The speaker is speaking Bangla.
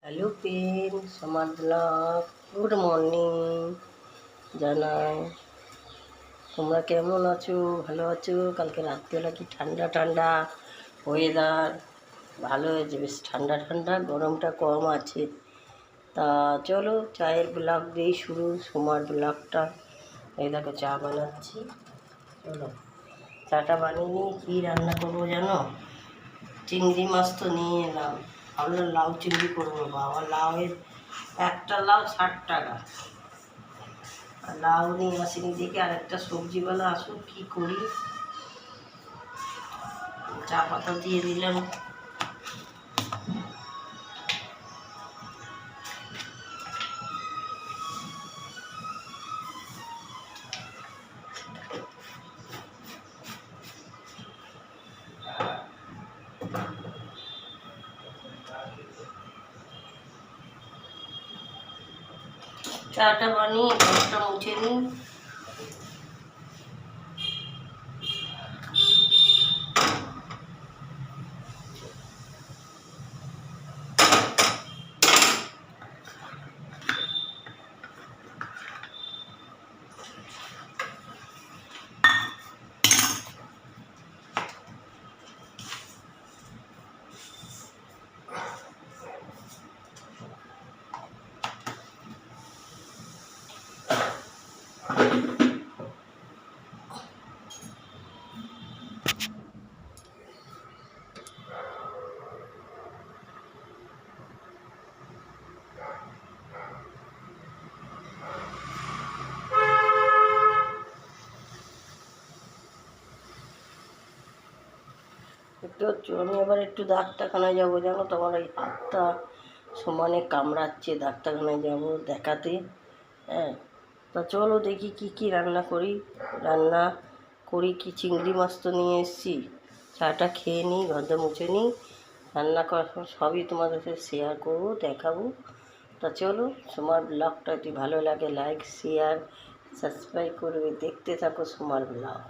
হ্যালো ফ্রেন্ড, আমার ব্লগ গুড মর্নিং জানাই। তোমরা কেমন আছো? ভালো আছো? কালকে রাত্রিবেলা কি ঠান্ডা ঠান্ডা ওয়েদার, ভালো হয়েছে, বেশ ঠান্ডা ঠান্ডা, গরমটা কম আছে। তা চলো চায়ের ব্লগ দিয়েই শুরু, সোমার ব্লগটা। এই দেখো চা বানাচ্ছি, চলো চাটা বানিয়ে নিই। কী রান্না করবো জানো? চিংড়ি মাছ তো নিয়ে এলাম, ভাবলাম লাউ চিংড়ি করবো। বাবা, লাউয়ের একটা লাউ 60 টাকা, আর লাউ নিয়ে আসিনি দেখে আরেকটা সবজিওয়ালা আসুক, কী করি। চা পাতা দিয়ে দিলাম। চাটা বানিয়ে ঘরটা মুছে নিই। আমি এবার একটু ডাক্তারখানায় যাবো, জানো তো, আমার এই হাতটা সমানে কামড়াচ্ছে, ডাক্তারখানায় যাব দেখাতে। হ্যাঁ, তা চলো দেখি কি কি রান্না করি। রান্না করি কি, চিংড়ি মাছ তো নিয়ে এসেছি। চাটা খেয়ে নিই, ঘরটা মুছে নিই, রান্না করার সময় সবই তোমাদের সাথে শেয়ার করবো, দেখাবো। তা চলো, তোমার ব্লগটা যদি ভালো লাগে লাইক শেয়ার সাবস্ক্রাইব করবে, দেখতে থাকো সোমার ব্লগ।